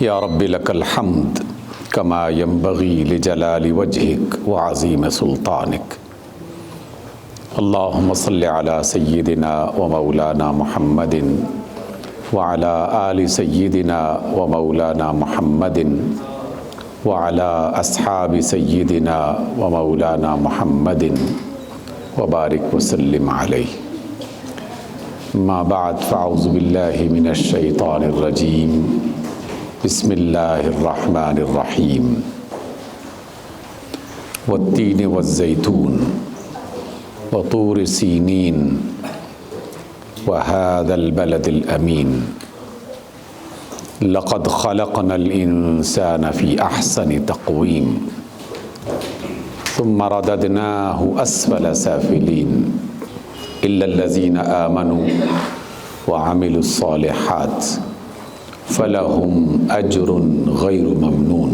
یا رب لک الحمد کما ینبغی لجلال وجہک وعظیم سلطانک۔ اللہم صل علی سیدنا و مولانا محمد وعلی آل سیدنا و مولانا محمد وعلی اصحاب سیدنا و مولانا محمد وبارک وسلم علیہ۔ ما بعد فاعوذ باللہ من الشیطان الرجیم، بسم اللہ الرحمن الرحیم۔ والتین والزیتون وطور سینین وهذا البلد الأمین، لقد خلقنا الإنسان في أحسن تقویم ثم رددناه أسفل سافلین إلا الذين آمنوا وعملوا الصالحات فلهم أجر غير ممنون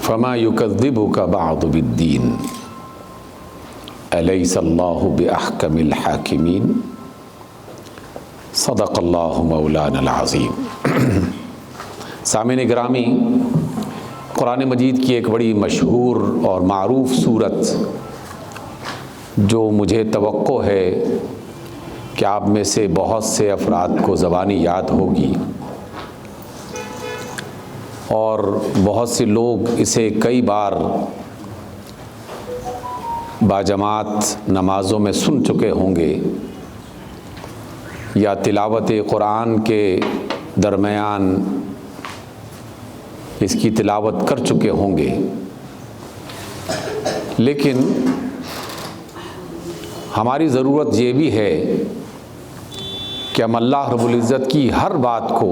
فما يكذبك بعد بالدين أليس الله بأحكم الحاكمين صدق الله مولانا العظیم۔ سامعین گرامی، قرآن مجید کی ایک بڑی مشہور اور معروف سورت جو مجھے توقع ہے کہ آپ میں سے بہت سے افراد کو زبانی یاد ہوگی اور بہت سے لوگ اسے کئی بار باجماعت نمازوں میں سن چکے ہوں گے یا تلاوت قرآن کے درمیان اس کی تلاوت کر چکے ہوں گے، لیکن ہماری ضرورت یہ بھی ہے کہ ہم اللہ رب العزت کی ہر بات کو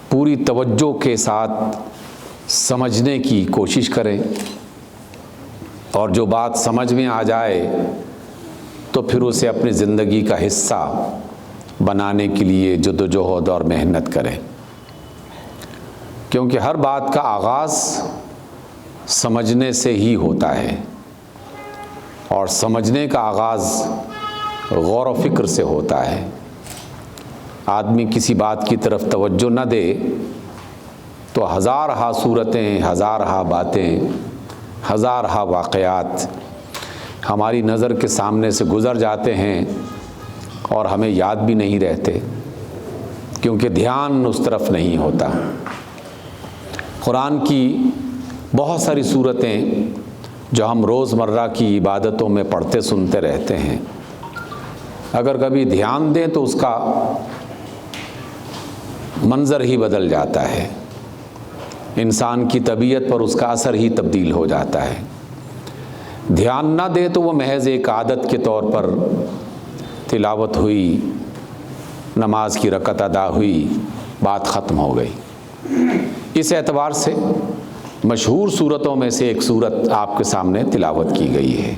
پوری توجہ کے ساتھ سمجھنے کی کوشش کریں، اور جو بات سمجھ میں آ جائے تو پھر اسے اپنی زندگی کا حصہ بنانے کے لیے جدوجہد اور محنت کریں، کیونکہ ہر بات کا آغاز سمجھنے سے ہی ہوتا ہے، اور سمجھنے کا آغاز غور و فکر سے ہوتا ہے۔ آدمی کسی بات کی طرف توجہ نہ دے تو ہزارہا صورتیں، ہزارہا باتیں، ہزارہا واقعات ہماری نظر کے سامنے سے گزر جاتے ہیں اور ہمیں یاد بھی نہیں رہتے، کیونکہ دھیان اس طرف نہیں ہوتا۔ قرآن کی بہت ساری صورتیں جو ہم روزمرہ کی عبادتوں میں پڑھتے سنتے رہتے ہیں، اگر کبھی دھیان دیں تو اس کا منظر ہی بدل جاتا ہے، انسان کی طبیعت پر اس کا اثر ہی تبدیل ہو جاتا ہے۔ دھیان نہ دے تو وہ محض ایک عادت کے طور پر تلاوت ہوئی، نماز کی رکعت ادا ہوئی، بات ختم ہو گئی۔ اس اعتبار سے مشہور صورتوں میں سے ایک صورت آپ کے سامنے تلاوت کی گئی ہے،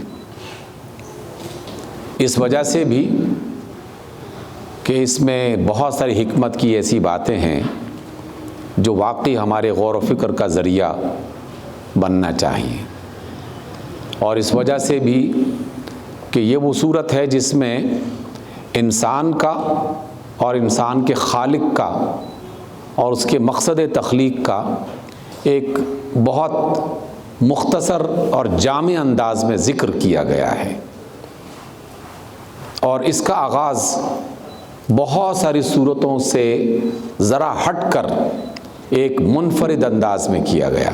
اس وجہ سے بھی کہ اس میں بہت ساری حکمت کی ایسی باتیں ہیں جو واقعی ہمارے غور و فکر کا ذریعہ بننا چاہیے، اور اس وجہ سے بھی کہ یہ وہ صورت ہے جس میں انسان کا اور انسان کے خالق کا اور اس کے مقصد تخلیق کا ایک بہت مختصر اور جامع انداز میں ذکر کیا گیا ہے، اور اس کا آغاز بہت ساری صورتوں سے ذرا ہٹ کر ایک منفرد انداز میں کیا گیا۔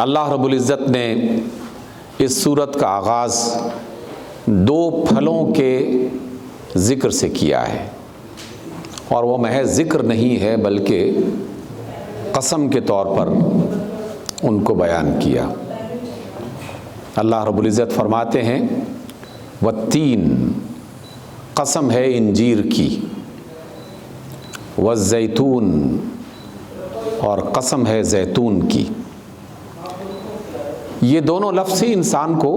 اللہ رب العزت نے اس صورت کا آغاز دو پھلوں کے ذکر سے کیا ہے، اور وہ محض ذکر نہیں ہے بلکہ قسم کے طور پر ان کو بیان کیا۔ اللہ رب العزت فرماتے ہیں والتین، قسم ہے انجیر کی، والزیتون، اور قسم ہے زیتون کی۔ یہ دونوں لفظ ہی انسان کو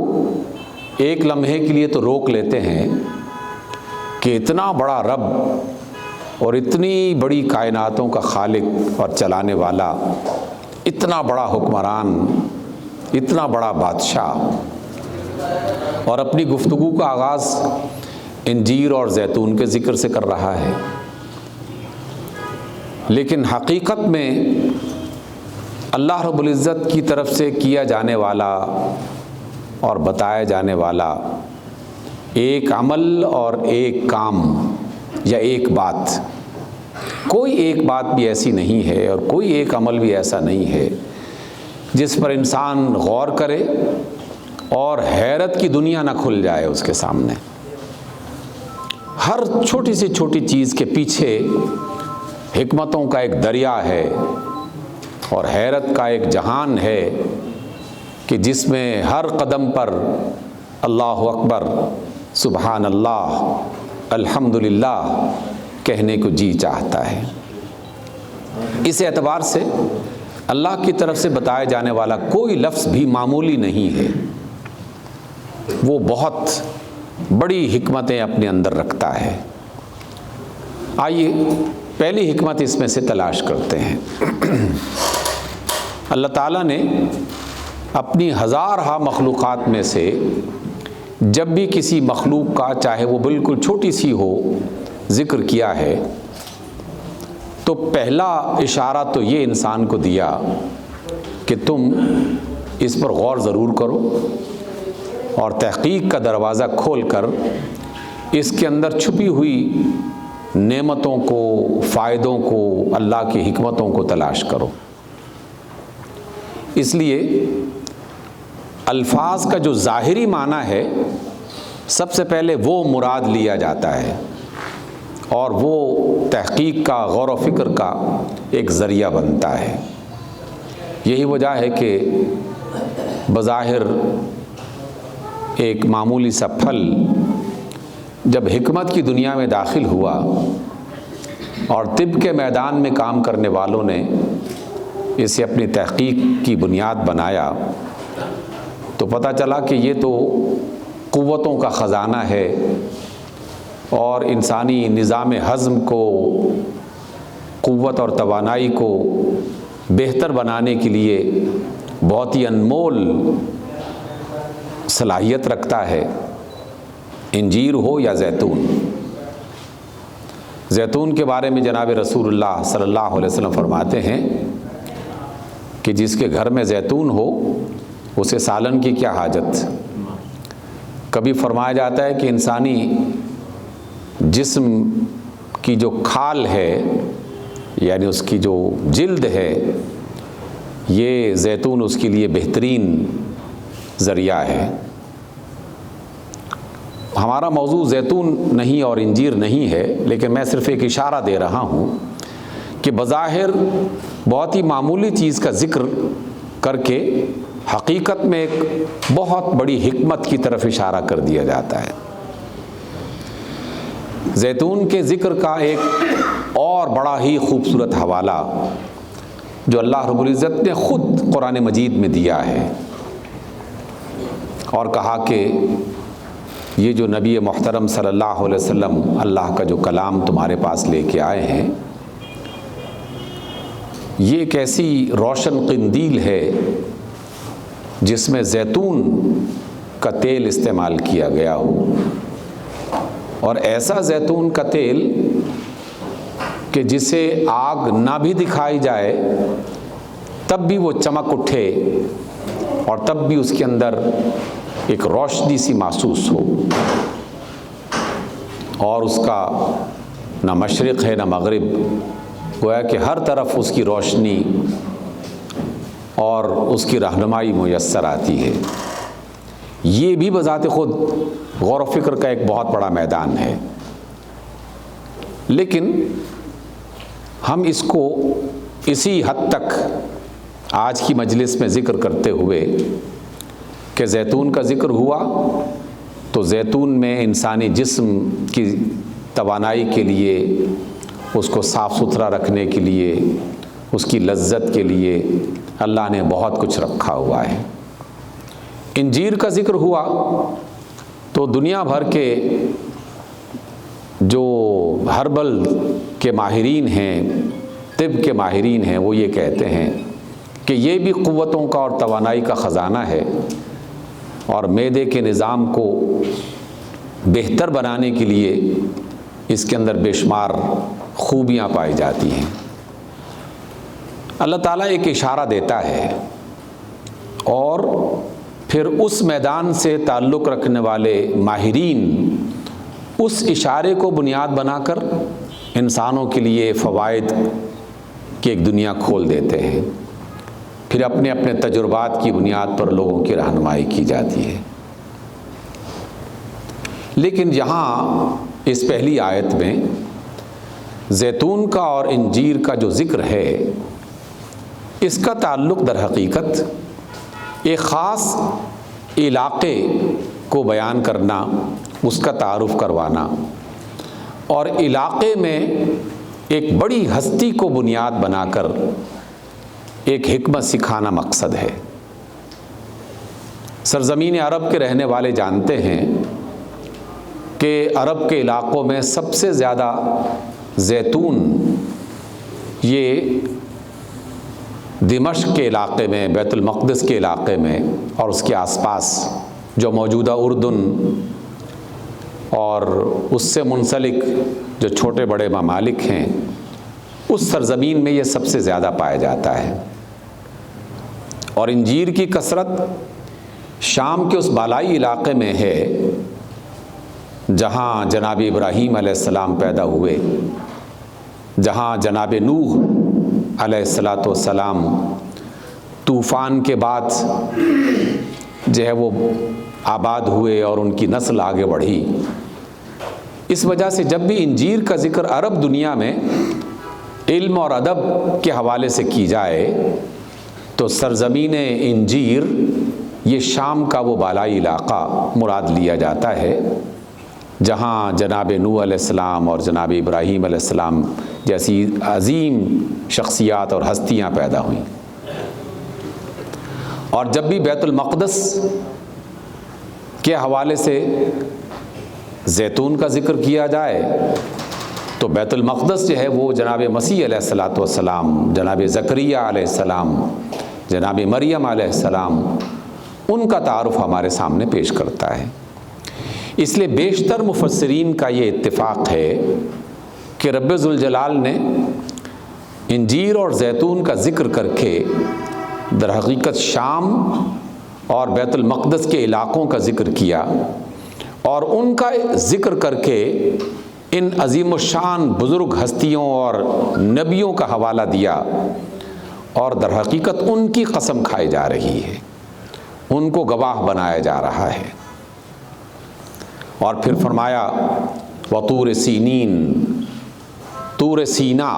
ایک لمحے کے لیے تو روک لیتے ہیں کہ اتنا بڑا رب اور اتنی بڑی کائناتوں کا خالق اور چلانے والا، اتنا بڑا حکمران، اتنا بڑا بادشاہ اور اپنی گفتگو کا آغاز انجیر اور زیتون کے ذکر سے کر رہا ہے، لیکن حقیقت میں اللہ رب العزت کی طرف سے کیا جانے والا اور بتایا جانے والا ایک عمل اور ایک کام یا ایک بات، کوئی ایک بات بھی ایسی نہیں ہے اور کوئی ایک عمل بھی ایسا نہیں ہے جس پر انسان غور کرے اور حیرت کی دنیا نہ کھل جائے اس کے سامنے۔ ہر چھوٹی سے چھوٹی چیز کے پیچھے حکمتوں کا ایک دریا ہے اور حیرت کا ایک جہان ہے کہ جس میں ہر قدم پر اللہ اکبر، سبحان اللہ، الحمدللہ کہنے کو جی چاہتا ہے۔ اس اعتبار سے اللہ کی طرف سے بتایا جانے والا کوئی لفظ بھی معمولی نہیں ہے، وہ بہت بڑی حکمتیں اپنے اندر رکھتا ہے۔ آئیے پہلی حکمت اس میں سے تلاش کرتے ہیں۔ اللہ تعالیٰ نے اپنی ہزارہا مخلوقات میں سے جب بھی کسی مخلوق کا، چاہے وہ بالکل چھوٹی سی ہو، ذکر کیا ہے تو پہلا اشارہ تو یہ انسان کو دیا کہ تم اس پر غور ضرور کرو اور تحقیق کا دروازہ کھول کر اس کے اندر چھپی ہوئی نعمتوں کو، فائدوں کو، اللہ کی حکمتوں کو تلاش کرو۔ اس لیے الفاظ کا جو ظاہری معنی ہے سب سے پہلے وہ مراد لیا جاتا ہے اور وہ تحقیق کا، غور و فکر کا ایک ذریعہ بنتا ہے۔ یہی وجہ ہے کہ بظاہر ایک معمولی سا پھل جب حکمت کی دنیا میں داخل ہوا اور طب کے میدان میں کام کرنے والوں نے اسے اپنی تحقیق کی بنیاد بنایا تو پتہ چلا کہ یہ تو قوتوں کا خزانہ ہے اور انسانی نظام ہضم کو، قوت اور توانائی کو بہتر بنانے کے لیے بہت ہی انمول صلاحیت رکھتا ہے، انجیر ہو یا زیتون۔ زیتون کے بارے میں جناب رسول اللہ صلی اللہ علیہ وسلم فرماتے ہیں کہ جس کے گھر میں زیتون ہو اسے سالن کی کیا حاجت۔ کبھی فرمایا جاتا ہے کہ انسانی جسم کی جو کھال ہے، یعنی اس کی جو جلد ہے، یہ زیتون اس کے لیے بہترین ذریعہ ہے۔ ہمارا موضوع زیتون نہیں اور انجیر نہیں ہے، لیکن میں صرف ایک اشارہ دے رہا ہوں کہ بظاہر بہت ہی معمولی چیز کا ذکر کر کے حقیقت میں ایک بہت بڑی حکمت کی طرف اشارہ کر دیا جاتا ہے۔ زیتون کے ذکر کا ایک اور بڑا ہی خوبصورت حوالہ جو اللہ رب العزت نے خود قرآن مجید میں دیا ہے اور کہا کہ یہ جو نبی محترم صلی اللہ علیہ وسلم اللہ کا جو کلام تمہارے پاس لے کے آئے ہیں، یہ ایک ایسی روشن قندیل ہے جس میں زیتون کا تیل استعمال کیا گیا ہو، اور ایسا زیتون کا تیل کہ جسے آگ نہ بھی دکھائی جائے تب بھی وہ چمک اٹھے اور تب بھی اس کے اندر ایک روشنی سی محسوس ہو، اور اس کا نہ مشرق ہے نہ مغرب، گویا کہ ہر طرف اس کی روشنی اور اس کی رہنمائی میسر آتی ہے۔ یہ بھی بذات خود غور و فکر کا ایک بہت بڑا میدان ہے، لیکن ہم اس کو اسی حد تک آج کی مجلس میں ذکر کرتے ہوئے کہ زیتون کا ذکر ہوا تو زیتون میں انسانی جسم کی توانائی کے لیے، اس کو صاف ستھرا رکھنے کے لیے، اس کی لذت کے لیے اللہ نے بہت کچھ رکھا ہوا ہے۔ انجیر کا ذکر ہوا تو دنیا بھر کے جو ہربل کے ماہرین ہیں، طب کے ماہرین ہیں، وہ یہ کہتے ہیں کہ یہ بھی قوتوں کا اور توانائی کا خزانہ ہے، اور معدے کے نظام کو بہتر بنانے کے لیے اس کے اندر بے شمار خوبیاں پائی جاتی ہیں۔ اللہ تعالیٰ ایک اشارہ دیتا ہے اور پھر اس میدان سے تعلق رکھنے والے ماہرین اس اشارے کو بنیاد بنا کر انسانوں کے لیے فوائد کی ایک دنیا کھول دیتے ہیں، پھر اپنے اپنے تجربات کی بنیاد پر لوگوں کی رہنمائی کی جاتی ہے۔ لیکن یہاں اس پہلی آیت میں زیتون کا اور انجیر کا جو ذکر ہے، اس کا تعلق در حقیقت ایک خاص علاقے کو بیان کرنا، اس کا تعارف کروانا، اور علاقے میں ایک بڑی ہستی کو بنیاد بنا کر ایک حکمت سکھانا مقصد ہے۔ سرزمین عرب کے رہنے والے جانتے ہیں کہ عرب کے علاقوں میں سب سے زیادہ زیتون یہ دمشق کے علاقے میں، بیت المقدس کے علاقے میں اور اس کے آس پاس جو موجودہ اردن اور اس سے منسلک جو چھوٹے بڑے ممالک ہیں، اس سرزمین میں یہ سب سے زیادہ پایا جاتا ہے۔ اور انجیر کی کثرت شام کے اس بالائی علاقے میں ہے جہاں جناب ابراہیم علیہ السلام پیدا ہوئے، جہاں جناب نوح علیہ السلام طوفان کے بعد جو ہے وہ آباد ہوئے اور ان کی نسل آگے بڑھی۔ اس وجہ سے جب بھی انجیر کا ذکر عرب دنیا میں علم اور ادب کے حوالے سے کی جائے تو سرزمین انجیر یہ شام کا وہ بالائی علاقہ مراد لیا جاتا ہے جہاں جناب نوح علیہ السلام اور جناب ابراہیم علیہ السلام جیسی عظیم شخصیات اور ہستیاں پیدا ہوئیں۔ اور جب بھی بیت المقدس کے حوالے سے زیتون کا ذکر کیا جائے تو بیت المقدس جو ہے وہ جناب مسیح علیہ السلام، جناب زکریا علیہ السلام، جناب مریم علیہ السلام، ان کا تعارف ہمارے سامنے پیش کرتا ہے۔ اس لیے بیشتر مفسرین کا یہ اتفاق ہے کہ رب ذوالجلال نے انجیر اور زیتون کا ذکر کر کے در حقیقت شام اور بیت المقدس کے علاقوں کا ذکر کیا اور ان کا ذکر کر کے ان عظیم الشان بزرگ ہستیوں اور نبیوں کا حوالہ دیا، اور در حقیقت ان کی قسم کھائی جا رہی ہے، ان کو گواہ بنایا جا رہا ہے۔ اور پھر فرمایا وطور سینین، طور سینا۔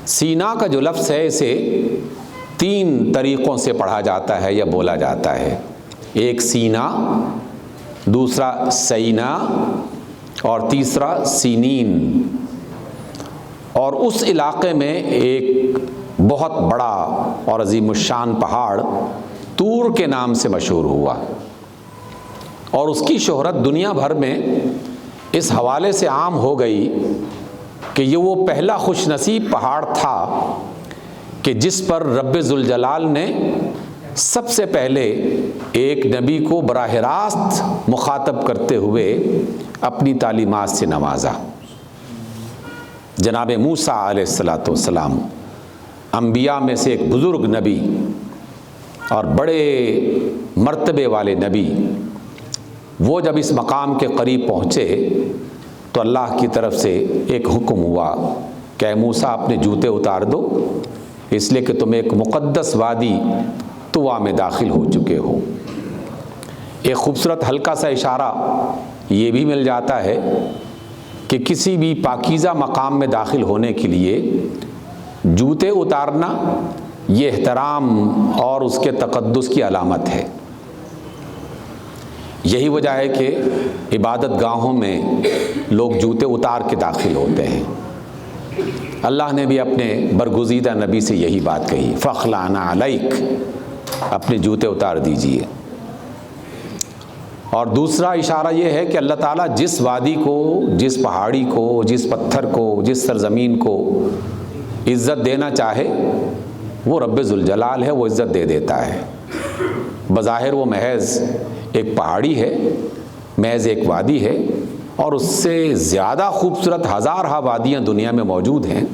سینا کا جو لفظ ہے اسے 3 طریقوں سے پڑھا جاتا ہے یا بولا جاتا ہے، ایک سینا، دوسرا سینا اور تیسرا سینین۔ اور اس علاقے میں ایک بہت بڑا اور عظیم الشان پہاڑ طور کے نام سے مشہور ہوا، اور اس کی شہرت دنیا بھر میں اس حوالے سے عام ہو گئی کہ یہ وہ پہلا خوش نصیب پہاڑ تھا کہ جس پر رب ذوالجلال نے سب سے پہلے ایک نبی کو براہ راست مخاطب کرتے ہوئے اپنی تعلیمات سے نوازا۔ جناب موسیٰ علیہ السلام انبیاء میں سے ایک بزرگ نبی اور بڑے مرتبے والے نبی، وہ جب اس مقام کے قریب پہنچے تو اللہ کی طرف سے ایک حکم ہوا کہ اے موسیٰ اپنے جوتے اتار دو، اس لیے کہ تم ایک مقدس وادی طوا میں داخل ہو چکے ہو۔ ایک خوبصورت ہلکا سا اشارہ یہ بھی مل جاتا ہے کہ کسی بھی پاکیزہ مقام میں داخل ہونے کے لیے جوتے اتارنا یہ احترام اور اس کے تقدس کی علامت ہے۔ یہی وجہ ہے کہ عبادت گاہوں میں لوگ جوتے اتار کے داخل ہوتے ہیں۔ اللہ نے بھی اپنے برگزیدہ نبی سے یہی بات کہی، فَخْلَعْنَا عَلَيْكَ، اپنے جوتے اتار دیجئے۔ اور دوسرا اشارہ یہ ہے کہ اللہ تعالیٰ جس وادی کو، جس پہاڑی کو، جس پتھر کو، جس سرزمین کو عزت دینا چاہے وہ رب ذوالجلال ہے، وہ عزت دے دیتا ہے۔ بظاہر وہ محض ایک پہاڑی ہے، محض ایک وادی ہے، اور اس سے زیادہ خوبصورت ہزارہ وادیاں دنیا میں موجود ہیں،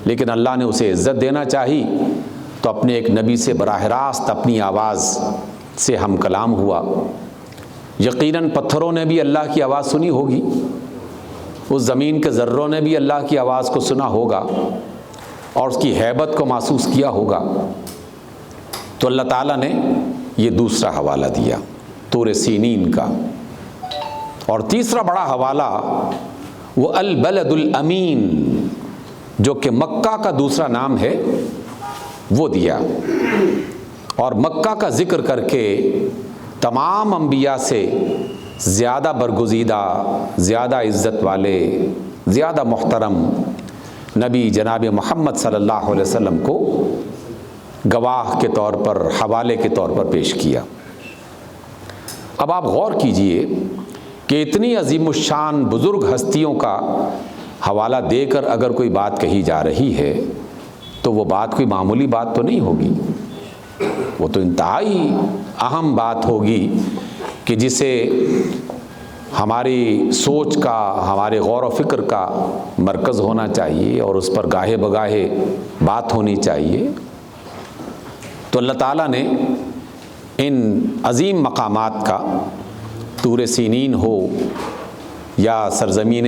لیکن اللہ نے اسے عزت دینا چاہی تو اپنے ایک نبی سے براہ راست اپنی آواز سے ہم کلام ہوا۔ یقیناً پتھروں نے بھی اللہ کی آواز سنی ہوگی، اس زمین کے ذروں نے بھی اللہ کی آواز کو سنا ہوگا اور اس کی ہیبت کو محسوس کیا ہوگا۔ تو اللہ تعالیٰ نے یہ دوسرا حوالہ دیا طور سینین کا۔ اور تیسرا بڑا حوالہ وہ البلد الامین، جو کہ مکہ کا دوسرا نام ہے، وہ دیا، اور مکہ کا ذکر کر کے تمام انبیاء سے زیادہ برگزیدہ، زیادہ عزت والے، زیادہ محترم نبی جناب محمد صلی اللہ علیہ وسلم کو گواہ کے طور پر، حوالے کے طور پر پیش کیا۔ اب آپ غور کیجئے کہ اتنی عظیم الشان بزرگ ہستیوں کا حوالہ دے کر اگر کوئی بات کہی جا رہی ہے تو وہ بات کوئی معمولی بات تو نہیں ہوگی، وہ تو انتہائی اہم بات ہوگی کہ جسے ہماری سوچ کا، ہمارے غور و فکر کا مرکز ہونا چاہیے اور اس پر گاہے بگاہے بات ہونی چاہیے۔ تو اللہ تعالیٰ نے ان عظیم مقامات کا، طور سینین ہو یا سرزمین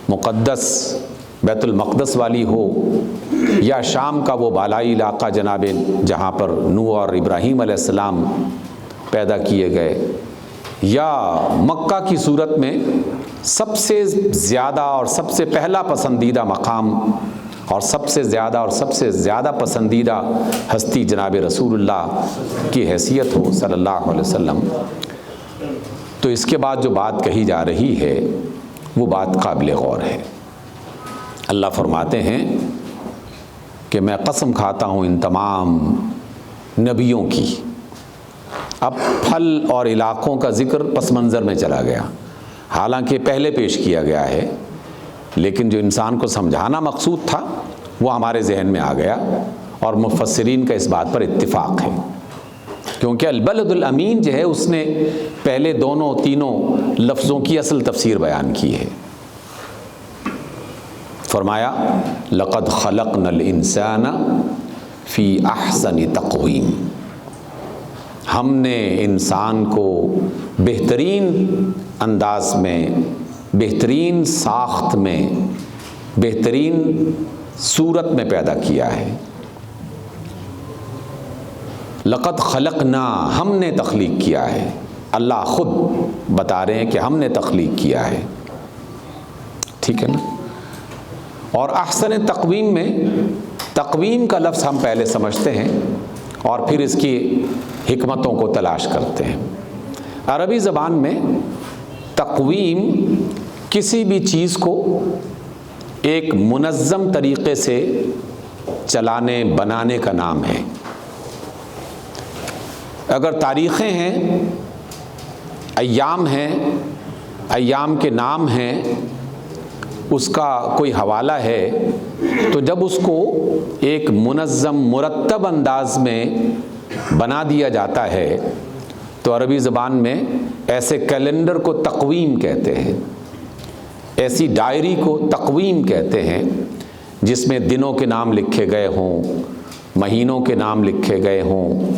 مقدس بیت المقدس والی ہو یا شام کا وہ بالائی علاقہ جناب جہاں پر نوح اور ابراہیم علیہ السلام پیدا کیے گئے، یا مکہ کی صورت میں سب سے زیادہ اور سب سے پہلا پسندیدہ مقام اور سب سے زیادہ پسندیدہ ہستی جناب رسول اللہ کی حیثیت ہو صلی اللہ علیہ وسلم، تو اس کے بعد جو بات کہی جا رہی ہے وہ بات قابل غور ہے۔ اللہ فرماتے ہیں کہ میں قسم کھاتا ہوں ان تمام نبیوں کی۔ اب پھل اور علاقوں کا ذکر پس منظر میں چلا گیا، حالانکہ پہلے پیش کیا گیا ہے، لیکن جو انسان کو سمجھانا مقصود تھا وہ ہمارے ذہن میں آ گیا، اور مفسرین کا اس بات پر اتفاق ہے، کیونکہ البلد الامین جو ہے اس نے پہلے تینوں لفظوں کی اصل تفسیر بیان کی ہے۔ فرمایا لقد خلقنا الانسان فی احسن تقویم، ہم نے انسان کو بہترین انداز میں، بہترین ساخت میں، بہترین صورت میں پیدا کیا ہے۔ لقد خلقنا، ہم نے تخلیق کیا ہے، اللہ خود بتا رہے ہیں کہ ہم نے تخلیق کیا ہے، ٹھیک ہے نا۔ اور احسن تقویم میں تقویم کا لفظ ہم پہلے سمجھتے ہیں اور پھر اس کی حکمتوں کو تلاش کرتے ہیں۔ عربی زبان میں تقویم کسی بھی چیز کو ایک منظم طریقے سے چلانے، بنانے کا نام ہے۔ اگر تاریخیں ہیں، ایام ہیں، ایام کے نام ہیں، اس کا کوئی حوالہ ہے، تو جب اس کو ایک منظم مرتب انداز میں بنا دیا جاتا ہے تو عربی زبان میں ایسے کیلنڈر کو تقویم کہتے ہیں، ایسی ڈائری کو تقویم کہتے ہیں جس میں دنوں کے نام لکھے گئے ہوں، مہینوں کے نام لکھے گئے ہوں،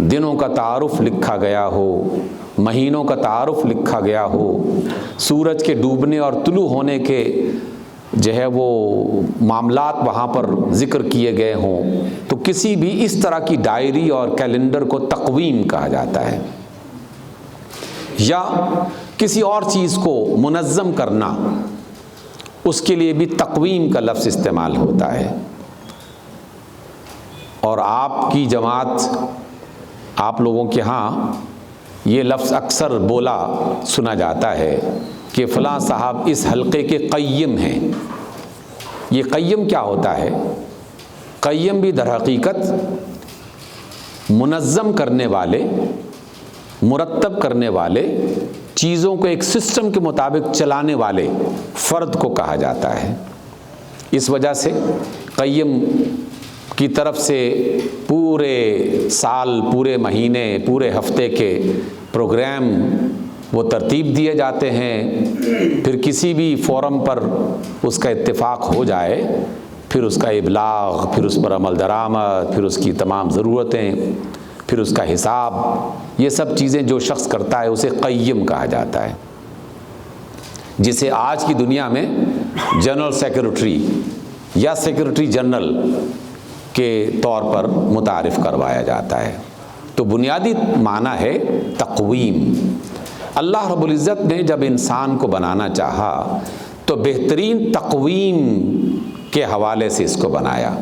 دنوں کا تعارف لکھا گیا ہو، مہینوں کا تعارف لکھا گیا ہو، سورج کے ڈوبنے اور طلوع ہونے کے جو ہے وہ معاملات وہاں پر ذکر کیے گئے ہوں، تو کسی بھی اس طرح کی ڈائری اور کیلنڈر کو تقویم کہا جاتا ہے۔ یا کسی اور چیز کو منظم کرنا، اس کے لیے بھی تقویم کا لفظ استعمال ہوتا ہے۔ اور آپ کی جماعت، آپ لوگوں کے ہاں یہ لفظ اکثر بولا سنا جاتا ہے کہ فلاں صاحب اس حلقے کے قیم ہیں۔ یہ قیم کیا ہوتا ہے؟ قیم بھی در حقیقت منظم کرنے والے، مرتب کرنے والے، چیزوں کو ایک سسٹم کے مطابق چلانے والے فرد کو کہا جاتا ہے۔ اس وجہ سے قیم کی طرف سے پورے سال، پورے مہینے، پورے ہفتے کے پروگرام وہ ترتیب دیے جاتے ہیں، پھر کسی بھی فورم پر اس کا اتفاق ہو جائے، پھر اس کا ابلاغ، پھر اس پر عمل درآمد، پھر اس کی تمام ضرورتیں، پھر اس کا حساب، یہ سب چیزیں جو شخص کرتا ہے اسے قیم کہا جاتا ہے، جسے آج کی دنیا میں جنرل سیکرٹری یا سیکرٹری جنرل کے طور پر متعارف کروایا جاتا ہے۔ تو بنیادی معنی ہے تقویم۔ اللہ رب العزت نے جب انسان کو بنانا چاہا تو بہترین تقویم کے حوالے سے اس کو بنایا،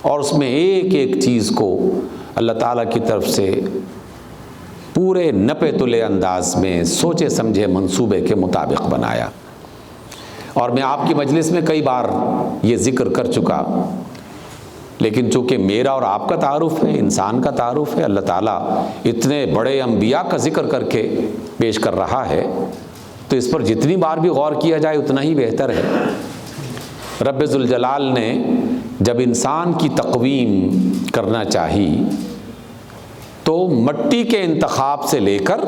اور اس میں ایک ایک چیز کو اللہ تعالیٰ کی طرف سے پورے نپے تلے انداز میں سوچے سمجھے منصوبے کے مطابق بنایا۔ اور میں آپ کی مجلس میں کئی بار یہ ذکر کر چکا، لیکن چونکہ میرا اور آپ کا تعارف ہے، انسان کا تعارف ہے، اللہ تعالیٰ اتنے بڑے انبیاء کا ذکر کر کے پیش کر رہا ہے، تو اس پر جتنی بار بھی غور کیا جائے اتنا ہی بہتر ہے۔ رب ذوالجلال نے جب انسان کی تقویم کرنا چاہی تو مٹی کے انتخاب سے لے کر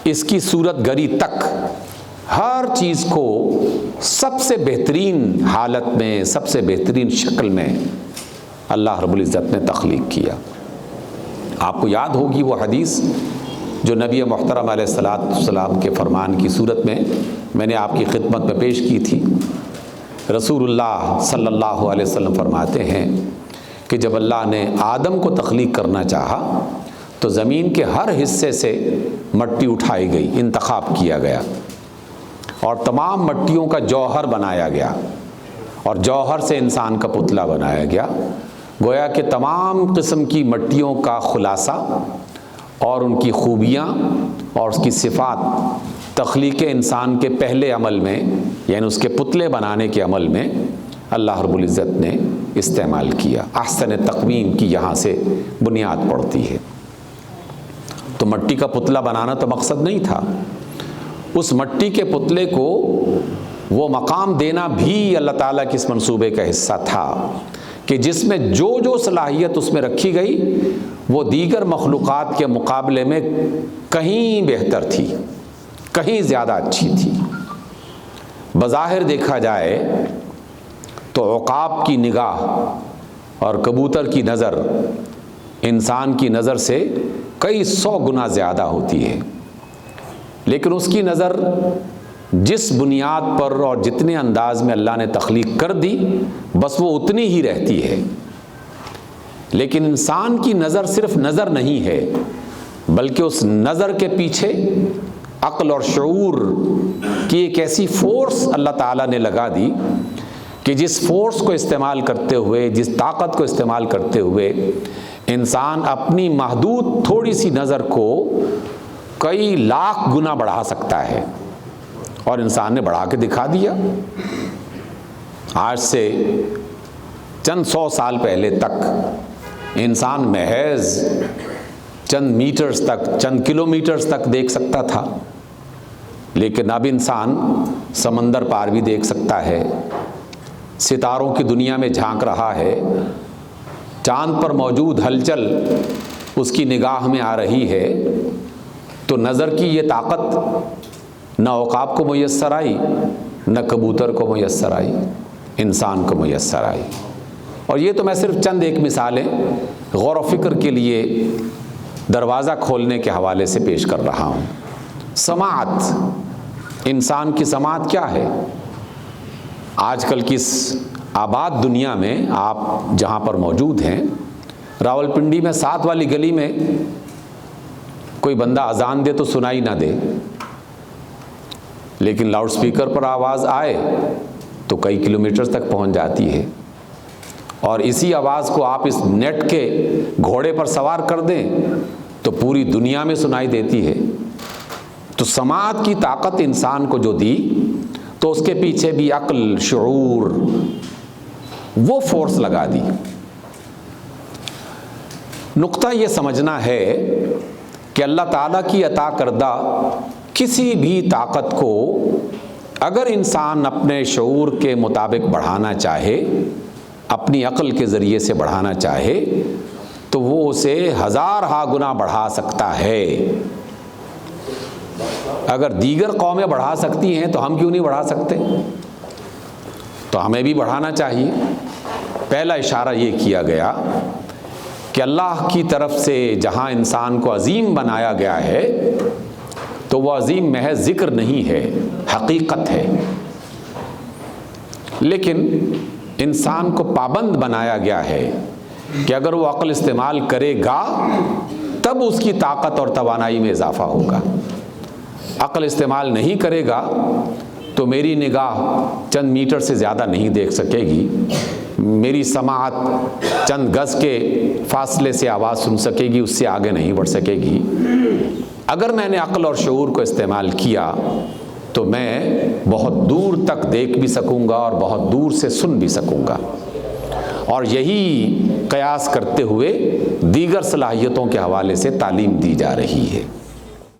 اس کی صورت گری تک ہر چیز کو سب سے بہترین حالت میں، سب سے بہترین شکل میں اللہ رب العزت نے تخلیق کیا۔ آپ کو یاد ہوگی وہ حدیث جو نبی محترم علیہ السلام کے فرمان کی صورت میں نے آپ کی خدمت میں پیش کی تھی۔ رسول اللہ صلی اللہ علیہ وسلم فرماتے ہیں کہ جب اللہ نے آدم کو تخلیق کرنا چاہا تو زمین کے ہر حصے سے مٹی اٹھائی گئی، انتخاب کیا گیا، اور تمام مٹیوں کا جوہر بنایا گیا، اور جوہر سے انسان کا پتلا بنایا گیا۔ گویا کہ تمام قسم کی مٹیوں کا خلاصہ اور ان کی خوبیاں اور اس کی صفات تخلیق انسان کے پہلے عمل میں، یعنی اس کے پتلے بنانے کے عمل میں اللہ رب العزت نے استعمال کیا۔ احسن تقویم کی یہاں سے بنیاد پڑتی ہے۔ تو مٹی کا پتلا بنانا تو مقصد نہیں تھا، اس مٹی کے پتلے کو وہ مقام دینا بھی اللہ تعالیٰ کے اس منصوبے کا حصہ تھا کہ جس میں جو صلاحیت اس میں رکھی گئی وہ دیگر مخلوقات کے مقابلے میں کہیں بہتر تھی، کہیں زیادہ اچھی تھی۔ بظاہر دیکھا جائے تو عقاب کی نگاہ اور کبوتر کی نظر انسان کی نظر سے کئی 100 گنا زیادہ ہوتی ہے، لیکن اس کی نظر جس بنیاد پر اور جتنے انداز میں اللہ نے تخلیق کر دی بس وہ اتنی ہی رہتی ہے۔ لیکن انسان کی نظر صرف نظر نہیں ہے، بلکہ اس نظر کے پیچھے عقل اور شعور کی ایک ایسی فورس اللہ تعالیٰ نے لگا دی کہ جس فورس کو استعمال کرتے ہوئے، جس طاقت کو استعمال کرتے ہوئے انسان اپنی محدود تھوڑی سی نظر کو کئی لاکھ گنا بڑھا سکتا ہے، اور انسان نے بڑھا کے دکھا دیا۔ آج سے چند 100 سال پہلے تک انسان محض چند میٹرز تک، چند کلومیٹرز تک دیکھ سکتا تھا، لیکن اب انسان سمندر پار بھی دیکھ سکتا ہے، ستاروں کی دنیا میں جھانک رہا ہے، چاند پر موجود ہلچل اس کی نگاہ میں آ رہی ہے۔ تو نظر کی یہ طاقت نہ عقاب کو میسر آئی، نہ کبوتر کو میسر آئی، انسان کو میسر آئی۔ اور یہ تو میں صرف چند ایک مثالیں غور و فکر کے لیے دروازہ کھولنے کے حوالے سے پیش کر رہا ہوں۔ سماعت، انسان کی سماعت کیا ہے؟ آج کل کی اس آباد دنیا میں آپ جہاں پر موجود ہیں، راولپنڈی میں 7 والی گلی میں کوئی بندہ اذان دے تو سنائی نہ دے، لیکن لاؤڈ سپیکر پر آواز آئے تو کئی کلومیٹر تک پہنچ جاتی ہے، اور اسی آواز کو آپ اس نیٹ کے گھوڑے پر سوار کر دیں تو پوری دنیا میں سنائی دیتی ہے۔ تو سماعت کی طاقت انسان کو جو دی تو اس کے پیچھے بھی عقل، شعور، وہ فورس لگا دی۔ نقطہ یہ سمجھنا ہے کہ اللہ تعالیٰ کی عطا کردہ کسی بھی طاقت کو اگر انسان اپنے شعور کے مطابق بڑھانا چاہے اپنی عقل کے ذریعے سے بڑھانا چاہے تو وہ اسے 1000 گنا بڑھا سکتا ہے۔ اگر دیگر قومیں بڑھا سکتی ہیں تو ہم کیوں نہیں بڑھا سکتے؟ تو ہمیں بھی بڑھانا چاہیے۔ پہلا اشارہ یہ کیا گیا کہ اللہ کی طرف سے جہاں انسان کو عظیم بنایا گیا ہے تو وہ عظیم محض ذکر نہیں ہے، حقیقت ہے۔ لیکن انسان کو پابند بنایا گیا ہے کہ اگر وہ عقل استعمال کرے گا تب اس کی طاقت اور توانائی میں اضافہ ہوگا۔ عقل استعمال نہیں کرے گا تو میری نگاہ چند میٹر سے زیادہ نہیں دیکھ سکے گی، میری سماعت چند گز کے فاصلے سے آواز سن سکے گی، اس سے آگے نہیں بڑھ سکے گی۔ اگر میں نے عقل اور شعور کو استعمال کیا تو میں بہت دور تک دیکھ بھی سکوں گا اور بہت دور سے سن بھی سکوں گا۔ اور یہی قیاس کرتے ہوئے دیگر صلاحیتوں کے حوالے سے تعلیم دی جا رہی ہے۔